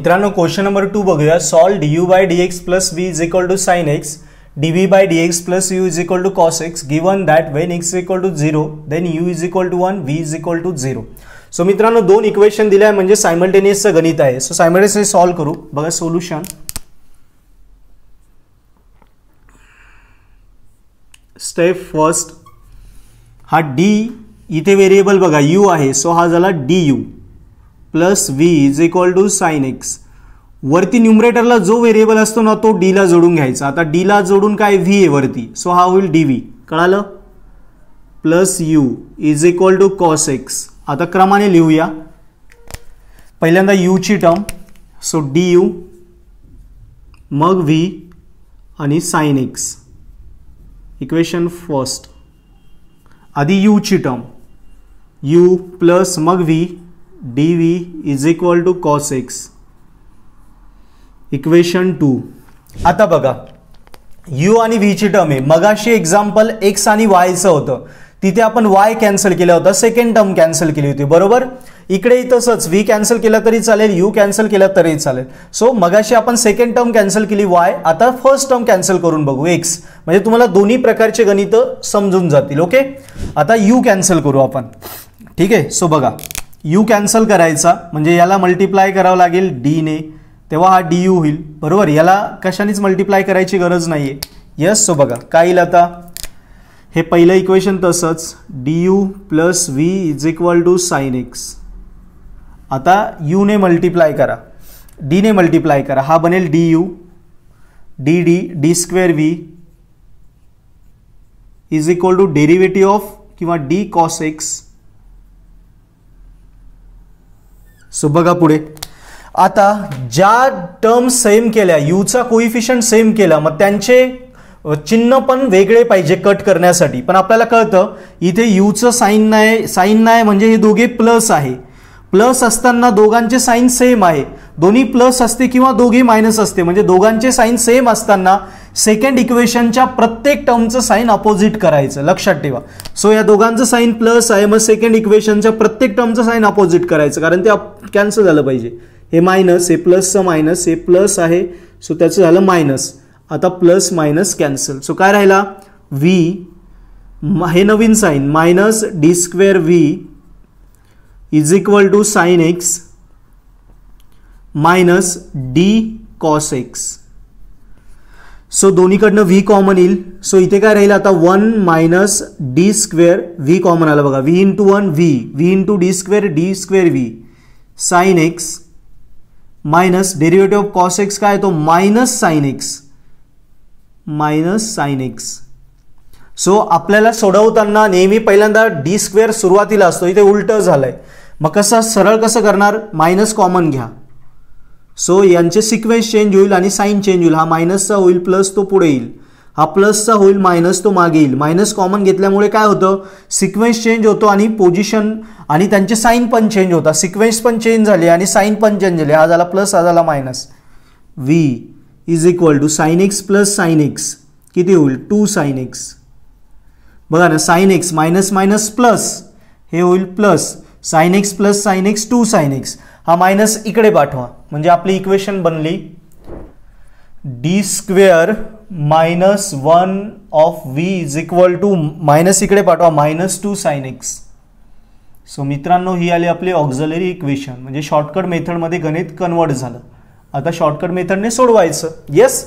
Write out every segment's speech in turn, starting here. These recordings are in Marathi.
मित्रांनो क्वेश्चन नंबर 2 बघूया. Solve du by dx plus v is equal to sin x, dv by dx plus u is equal to cos x, given that when x is equal to 0 then u is equal to 1, v is equal to 0. So मित्रांनो दोन इक्वेशन दिले आहे म्हणजे सायमल्टेनियसचं गणित आहे. सो सायमल्टेनियसली सॉल्व करू. बघा सोल्युशन. स्टेप फर्स्ट, हा d इथे व्हेरिएबल बघा u आहे, सो हा झाला du plus v is equal to sine x. वरती न्यूमरेटरला जो व्हेरिएबल असतो ना तो d ला जोडून घ्यायचा. आता d ला जोडून काय v आहे वरती, सो हा होईल dv. कळालं? Plus u is equal to cos x. आता क्रमाने लिहूया. पहिल्यांदा u ची टर्म, सो du मग v आणि साइन एक्स. Equation first. आधी u ची टर्म u प्लस मग v dv is equal to cos x. Equation 2. आता बघा u आणि v ची टर्म आहे. मगाशी एक्झाम्पल x आणि y चं होतं, तिथे आपण y कॅन्सल केला होता, सेकंड टर्म कॅन्सल केली होती, बरोबर. इकडे तसंच v कॅन्सल केला तरी चालेल, u कॅन्सल केला तरी चालेल. सो मगाशी आपण सेकंड टर्म कॅन्सल केली y, आता फर्स्ट टर्म कॅन्सल करून बघू x, म्हणजे तुम्हाला दोन्ही प्रकारचे गणित समजून जातील. ओके, आता u कॅन्सल करू आपण. ठीक आहे. सो बघा u कॅन्सल करायचा म्हणजे याला मल्टिप्लाय करावं लागेल d ने, तेव्हा हा du होईल, बरोबर. याला कशानेच मल्टिप्लाय करायची गरज नाहीये. यस. सो बघा काय येईल आता, हे पहिलं इक्वेशन तसंच du plus v is equal to sine x. आता u ने मल्टिप्लाय करा, d ने मल्टिप्लाय करा, हा बनेल du dd D square v is equal to derivative of किंवा d कॉस एक्स. सो बघा पुढे. आता ज्या टर्म सेम केल्या, u चा कोइफिशियंट सेम केला, मग त्यांचे चिन्ह पण वेगळे पाहिजे कट करण्यासाठी. पण आपल्याला कळतं इथे u चं साइन नाही म्हणजे हे दोघे प्लस आहे. प्लस असताना दोघांचे साइन सेम आहे. दोन्ही प्लस असते किंवा दोघे मायनस असते, म्हणजे दोघांचे साइन सेम असताना सेकंड इक्वेशनच्या प्रत्येक टर्मचं साइन अपोजिट करायचं, लक्षात ठेवा. सो या दोघांचं साइन प्लस आहे, मग सेकंड इक्वेशनच्या प्रत्येक टर्मचं साइन अपोजिट करायचं, कारण ते कॅन्सल झालं पाहिजे. हे मायनस, हे प्लसचं मायनस, हे प्लस आहे, सो त्याचं झालं मायनस. आता प्लस मायनस कॅन्सल. सो काय राहिला, v हे नवीन sine minus D square v is equal to sine x minus D cos x. So दोन्हीकडनं v कॉमन येईल. सो इथे काय राहील आता 1 minus D square v common आला बघा, v into 1 v into D square v sine x minus derivative of cos x काय तो मायनस साइन एक्स. सो आपल्याला सोडवताना नेहमी पहिल्यांदा डी स्क्वेअर सुरुवातीला असतो, इथे उलट झालंय. मग कसं सरळ कसं करणार, मायनस कॉमन घ्या. सो यांचे सिक्वेन्स चेंज होईल आणि साइन चेंज होईल. हा मायनसचा होईल प्लस तो पुढे येईल, हा प्लसचा होईल मायनस तो मागे येईल. मायनस कॉमन घेतल्यामुळे काय होतं, सिक्वेन्स चेंज होतो आणि पोझिशन आणि त्यांचे साइन पण चेंज होतात. सिक्वेन्स पण चेंज झाले आणि साइन पण चेंज झाले. हा झाला प्लस, हा झाला minus. v is equal to sine x plus sine x किती होईल 2 साइन एक्स. बघा ना, sine x minus minus plus, हे होईल plus sine x plus sine x 2 sine x. हा मायनस इकडे पाठवा म्हणजे आपली इक्वेशन बनली D square minus 1 of v is equal to minus इकडे पाठवा मायनस 2 साइन एक्स. सो मित्रांनो ही आली आपली ऑक्झिलरी इक्वेशन, म्हणजे शॉर्टकट मेथडमध्ये गणित कन्वर्ट झालं. आता शॉर्टकट मेथडने सोडवायचं. येस.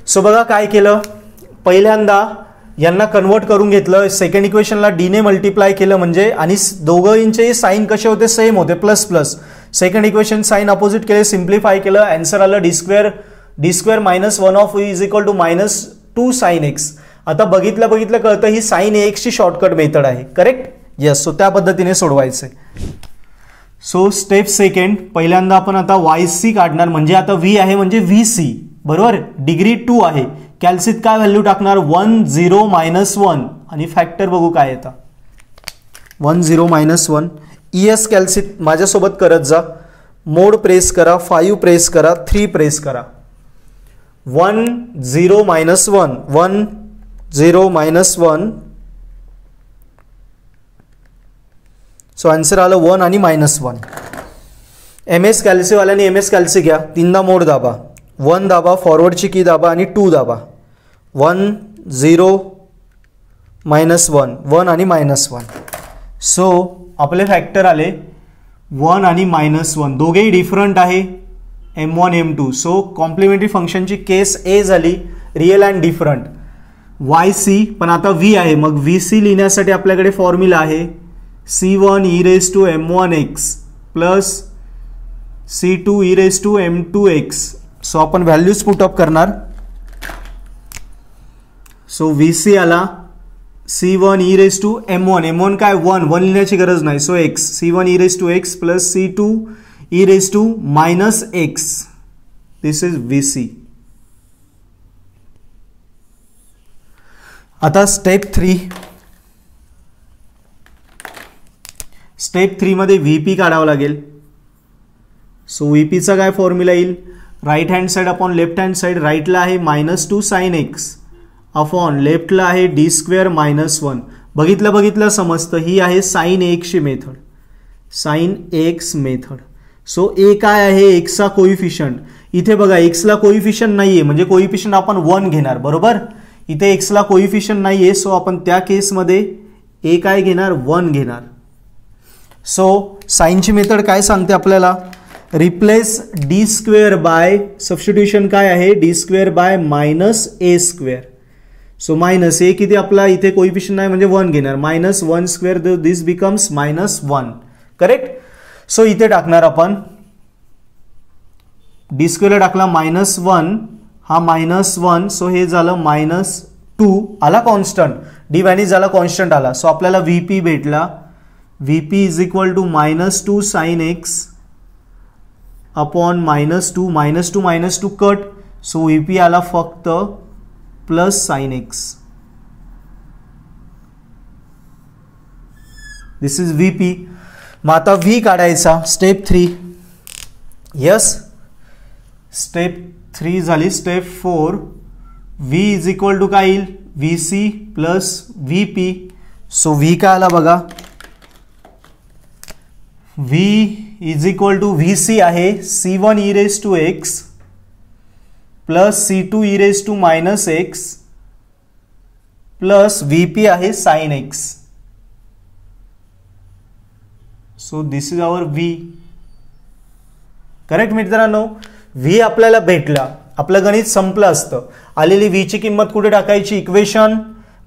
सो बघा काय केलं, पहिल्यांदा यांना कन्वर्ट करून घेतलं, सेकंड इक्वेशनला डी ने मल्टिप्लाय केलं म्हणजे, आणि दोघांचे साइन कसे होते, सेम होते, plus plus. Second equation sign opposite केले, सिम्प्लिफाय केलं, आन्सर आलं D square minus 1 of v is equal to minus 2 sine x. आता बघितलं कळतं ही साइन एक्स ची शॉर्टकट मेथड आहे, करेक्ट. येस. सो त्या पद्धतीने सोडवायचं. सो स्टेप सेकंड, पहिल्यांदा आपण आता yc काढणार, म्हणजे आता v आहे म्हणजे vc, बरोबर. डिग्री 2 आहे, कॅल्सित काय व्हॅल्यू टाकणार 1 0 मायनस 1 आणि फॅक्टर बघू काय येतं 1 0 मायनस 1. ES कॅल्सित माझ्यासोबत करत जा. मोड प्रेस करा, 5 प्रेस करा, 3 प्रेस करा. 1 0 मायनस 1 1 0 मायनस 1. सो आन्सर आलं 1 आणि -1. एम एस कॅल्सीवाल्याने एम एस कॅल्सी घ्या, 3दा मोड दाबा, 1 दाबा, फॉरवर्डची की दाबा आणि 2 दाबा, 1 0 -1 1 आणि -1. सो आपले फॅक्टर आले 1 आणि -1, दोघेही डिफरंट आहे M1 M2. सो कॉम्प्लिमेंटरी फंक्शनची केस ए झाली, रिअल अँड डिफरंट. YC पण आता V आहे, मग VC लिहिण्यासाठी आपल्याकडे फॉर्म्युला आहे C1 e⁻m1x plus C2 e⁻m2x. So आपण व्हॅल्यूज पुटअप करणार. सो VC आला C1 e⁻m1, m1 काय 1 लिहिण्याची गरज नाही, so x, C1 e⁻x plus C2 e⁻−x. This is VC. आता स्टेप 3 मध्ये VP काढावं लागेल. सो VPचा काय फॉर्म्युला येईल, right hand side upon left hand side, राईटला आहे -2 sin x अपॉन लेफ्टला आहे d² -1. बघितलं समजतं, ही आहे sin x ची method, sin x method. So ए काय आहे, एक्सचा कोइफिशियंट. इथे बघा एक्सला कोइफिशियंट नाहीये, म्हणजे कोइफिशियंट आपण 1 घेणार, बरोबर. इथे एक्सला कोइफिशियंट नाहीये, सो आपण त्या केसमध्ये ए काय घेणार, 1 घेणार. सो साइनची मेथड काय सांगते आपल्याला, रिप्लेस d² बाय, सबस्टिट्यूशन काय आहे, d² bye -a². So minus ए किती आपला इथे कोइफिशियंट नाही म्हणजे 1 घेणार, -1², दिस बिकम्स -1. करेक्ट. सो इथे टाकणार आपण d² ला टाकला -1, हा -1, सो हे झालं -2 आला कॉन्स्टंट, डी व्हॅल्यू झाला कॉन्स्टंट आला. सो आपल्याला VP भेटला, VP is equal to -2 sin x upon -2 cut. So VP आला फक्त plus sin x. This is VP. मग आता V काढायचा, स्टेप 3. यस, स्टेप 3 झाली. Step 4, V is equal to काय येईल, VC plus VP. So V काय आला बघा, V is equal to VC आहे C1 e⁻x plus C2 e⁻−x plus VP आहे sin x. So this is our V. Correct मित्रांनो, V आपल्याला भेटला, आपलं गणित संपलं असतं. आलेली V ची किंमत कुठे टाकायची, इक्वेशन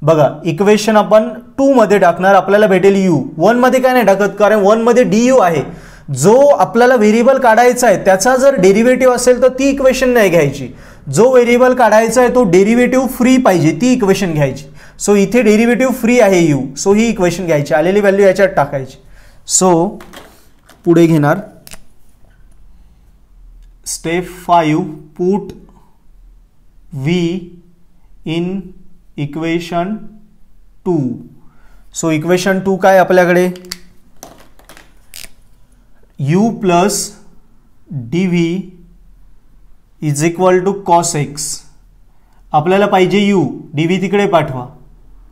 बघा, इक्वेशन आपण 2 मध्ये टाकणार, आपल्याला भेटेल U. 1 मध्ये काय नाही टाकत, कारण 1 मध्ये du आहे. जो आपल्याला व्हेरिएबल काढायचा आहे त्याचा जर डेरिव्हेटिव्ह असेल तर ती इक्वेशन नाही घ्यायची, जो व्हेरिएबल काढायचा आहे तो डेरिव्हेटिव्ह फ्री पाहिजे, ती इक्वेशन घ्यायची. सो इथे डेरिव्हेटिव्ह फ्री आहे U, सो ही इक्वेशन घ्यायची, आलेली व्हॅल्यू याच्यात टाकायची. सो पुढे घेणार step 5, put V in equation 2. So equation 2 काय आपल्याकडे, U plus dV is equal to cos x. आपल्याला पाहिजे U, dV तिकडे पाठवा,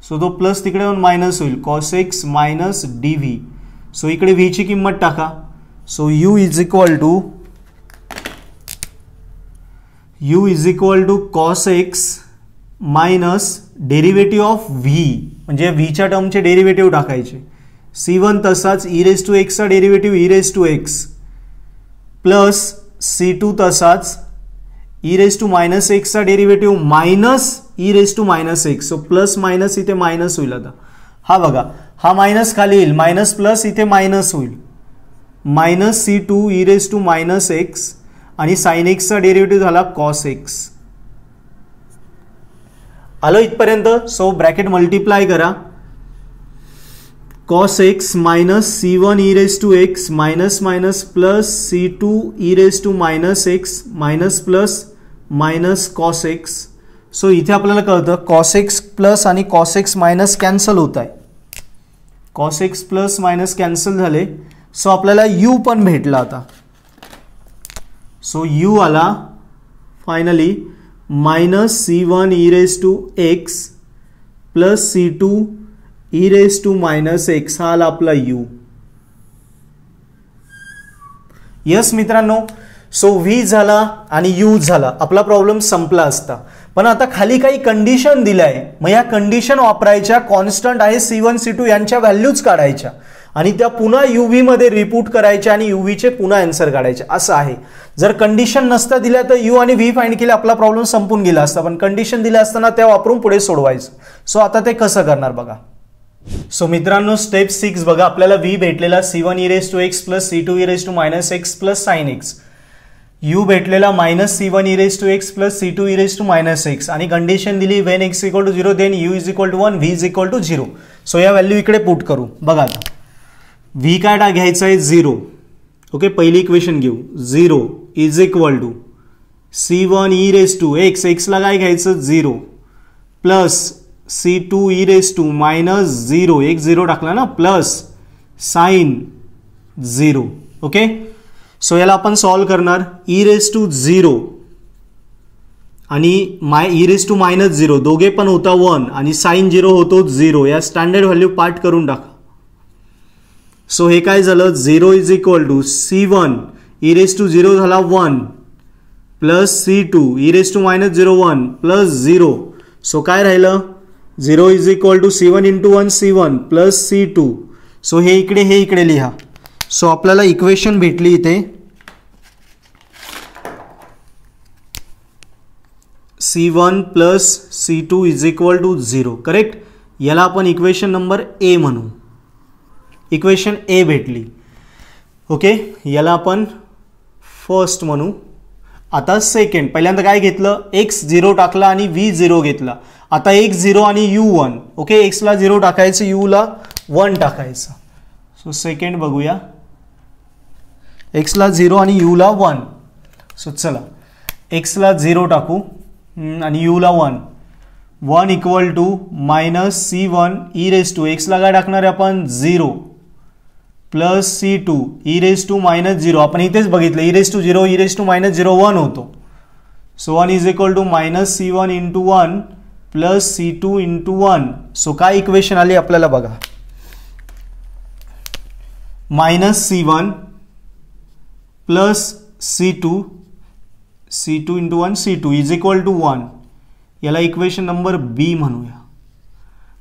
सो तो प्लस तिकडे येऊन मायनस होईल, cos x minus dV. So इकडे V ची किंमत टाका. So U is equal to cos x minus derivative of V, म्हणजे V च्या टर्मचे डेरिव्हेटिव्ह टाकायचे. C1 तसाच e⁻x चा डेरिव्हेटिव्ह e⁻x प्लस C2 तसाच e⁻−x चा derivative minus e⁻−x. So plus minus इथे मायनस होईल. आता हा बघा, हा मायनस खाली येईल, मायनस प्लस इथे मायनस होईल, मायनस C2 e⁻−x आणि sin x चा डेरिव्हेटिव्ह झाला cos x. आलो इथपर्यंत. सो ब्रॅकेट मल्टिप्लाय करा, cos x minus C1 e⁻x minus minus plus C2 e⁻−x minus plus minus cos x. So इथे आपल्याला कळतं cos x प्लस आणि cos x मायनस कॅन्सल होत आहे, cos x plus minus cancel झाले. सो आपल्याला U पण भेटला आता. सो U आला finally minus C1 e⁻x plus C2 e⁻−x, हा आला आपला U. यस मित्रांनो, सो व्ही झाला आणि यू झाला, आपला प्रॉब्लेम संपला असता. पण आता खाली काही कंडिशन दिलाय, मग या कंडिशन वापरायच्या. कॉन्स्टंट आहे C1 C2 यांच्या व्हॅल्यूज काढायच्या आणि त्या पुन्हा UV मध्ये रिपीट करायच्या आणि UVचे पुन्हा आन्सर काढायचे, असं आहे. जर कंडिशन नसता दिल्या तर U आणि V फाइंड केले, आपला प्रॉब्लेम संपून गेला असता. पण कंडिशन दिल्या असताना त्या वापरून पुढे सोडवायचं. सो आता ते कसं करणार बघा. सो मित्रांनो, स्टेप 6 बघा. आपल्याला V भेटलेला C1 e⁻x plus C2 e⁻x plus sin x, U भेटलेला minus C1 e⁻x plus C2 e⁻x आणि कंडिशन दिली when x = 0 then U = 1 V = 0. So या व्हॅल्यू इकडे पुट करू. बघा आता V काय घ्यायचं आहे 0. ओके, पहिली इक्वेशन घेऊ. 0 = C1 e⁻x, x ला काय घ्यायचं 0 प्लस C2 e⁻0, एक 0 टाकला ना, प्लस sin 0. ओके, सो याला आपण सॉल्व करणार. e⁻0 आणि e⁻0 दोघे पण होता 1 आणि sin 0 होतो 0. या स्टँडर्ड व्हॅल्यू पार्ट करून टाका. सो हे काय झालं 0 = C1 e⁻0 झाला 1 plus C2 e⁻01 plus 0. So काय राहिलं 0 = C1 × 1 C1 plus C2. So हे इकडे लिहा. सो आपल्याला इक्वेशन भेटली इथे C1 प्लस C2 = 0. करेक्ट. याला आपण इक्वेशन नंबर A म्हणू. इक्वेशन A भेटली. ओके, याला आपण फर्स्ट म्हणू. आता सेकंड, पहिल्यांदा काय घेतलं, x 0 टाकला आणि V 0 घेतला. आता x 0 आणि U 1. ओके, x ला 0 टाकायचं, U ला 1 टाकायचं. सो सेकंड बघूया. x ला 0 आणि U ला 1. सो चला x ला 0 टाकू आणि U ला 1. 1 = मायनस C1 e⁻x ला काय टाकणार आहे आपण 0 प्लस C2 e⁻0. आपण इथेच बघितलं e⁻0 e⁻0 1 होतो. So 1 = minus C1 × 1 plus C2 × 1. So काय इक्वेशन आली आपल्याला बघा. Minus C1 plus C2 × 1 C2 = 1. याला इक्वेशन नंबर B म्हणूया.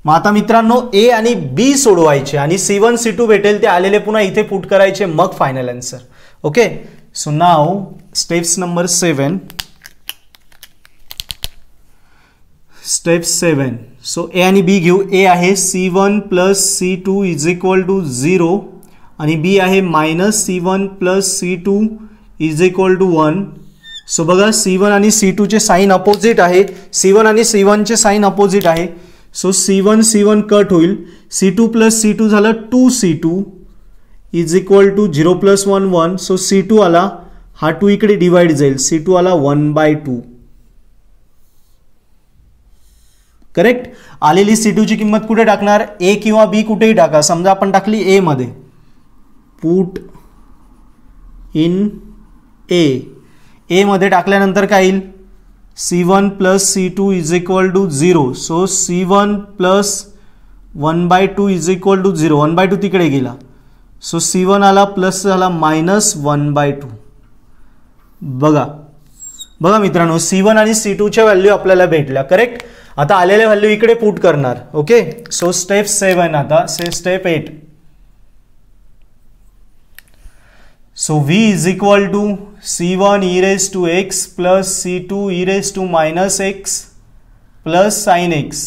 मग आता मित्रांनो A आणि B सोडवायचे आणि C1 C2 भेटेल ते आलेले पुन्हा इथे पुट करायचे, मग final answer. Okay, so now steps number 7. Step 7. So A आणि B घेऊ. A आहे C1 प्लस C2 = 0 आणि B आहे minus C1 plus C2 = 1. So बघा C1 आणि C2 चे साइन अपोजिट आहे. C1 आणि C1 चे साइन अपोजिट आहे. सो C1 C1 कट होईल. C2 प्लस C2 झालं 2C2 = 0 प्लस 1 1. सो C2 आला, हा 2 इकडे डिवाइड जाईल, C2 आला 1/2. करेक्ट. आलेली C2 ची किंमत कुठे टाकणार, A किंवा B कुठेही टाका. समजा आपण टाकली A मध्ये, पुट इन A मध्ये टाकल्यानंतर काय येईल C1 plus C2 = 0. So C1 plus 1/2 = 0. 1/2 तिकडे गेला. सो C1 आला प्लस झाला मायनस 1/2. बघा मित्रांनो, C1 आणि C2 च्या व्हॅल्यू आपल्याला भेटल्या. करेक्ट. आता आलेल्या व्हॅल्यू इकडे पुट करणार. Okay, so step 7. आता step 8. So V = C1 e⁻x plus C2 e⁻x plus sin x.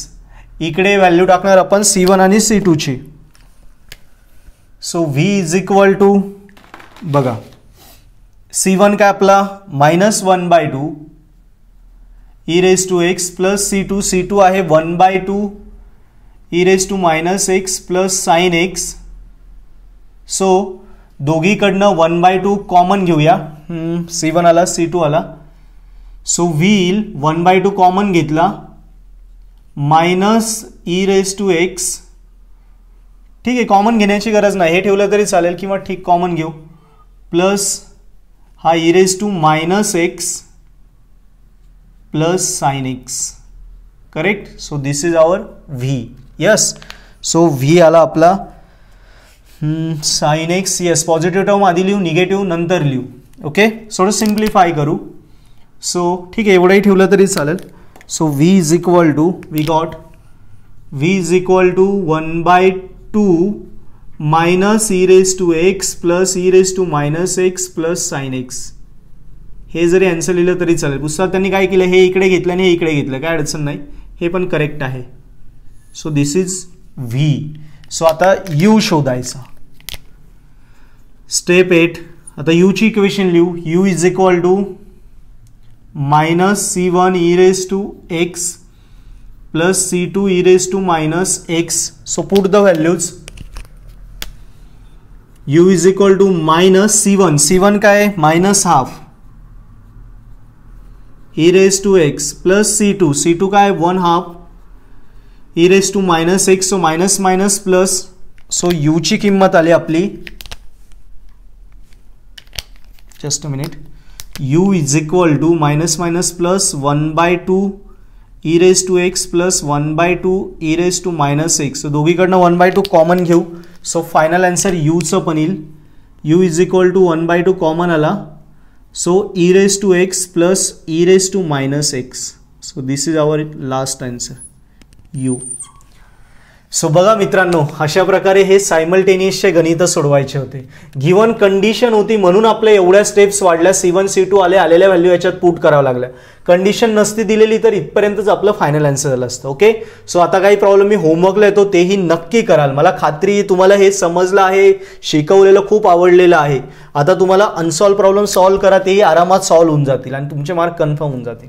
इकडे व्हॅल्यू टाकणार आपण C1 आणि C2 ची. सो V = बघा C1 काय आपला मायनस 1/2 e⁻x प्लस C2 आहे 1/2 e⁻x plus sin x. So दोघीकडनं 1/2 कॉमन घेऊया. C1 आला C2 आला. सो व्हील 1/2 कॉमन घेतला, मायनस e⁻x. ठीक आहे, कॉमन घेण्याची गरज नाही, हे ठेवलं तरी चालेल किंवा ठीक कॉमन घेऊ, प्लस हा e⁻x plus sin x. Correct. So this is our V. Yes. So V आला आपला sine x, yes positive term आधी लिहू, निगेटिव्ह नंतर लिहू. ओके, थोडं सिम्प्लिफाय करू. सो ठीक आहे, एवढंही ठेवलं तरी चालेल. So v is equal to, we got v is equal to 1/2 minus e raise to x plus e raise to minus x plus sine x. हे जरी आन्सर लिहिलं तरी चालेल. पुस्तकात त्यांनी काय केलं, हे इकडे घेतलं आणि हे इकडे घेतलं, काय अडचण नाही, हे पण करेक्ट आहे. So this is v. So आता u शोधायचा. स्टेप 8. आता u ची इक्वेशन लिहू. u is equal to minus c1 e raise to x plus c2 e raise to minus x. So put the values. u is equal to minus c1 काय minus half e raise to x plus c2 काय 1/2 e raise to minus x. So minus minus plus. So u ची किंमत आली आपली, just a minute, u is equal to minus minus plus 1/2 e raise to x plus 1/2 e raise to minus x. दोघीकडनं 1/2 कॉमन घेऊ. सो फायनल आन्सर यूचं पण येईल. u is equal to 1/2 common आला. So e raise to x plus e raise to minus x. So this is our last answer, u. So बघा मित्रांनो, अशा प्रकारे हे सायमल्टेनियसचे गणित सोडवायचे होते. गिवन कंडिशन होती म्हणून आपल्या एवढ्या स्टेप्स वाढल्या. C1 C2 आलेल्या व्हॅल्यू याच्यात पुट करावं लागल्या. कंडिशन नसती दिलेली तर इथपर्यंतच आपलं फायनल आन्सर झालं असतं. ओके, सो आता काही प्रॉब्लेम मी होमवर्कला येतो तेही नक्की कराल. मला खात्री तुम्हाला हे समजलं आहे, शिकवलेलं खूप आवडलेलं आहे. आता तुम्हाला अनसॉल्व प्रॉब्लेम सॉल्व्ह करा, तेही आरामात सॉल्व्ह होऊन जातील आणि तुमचे मार्क कन्फर्म होऊन जातील.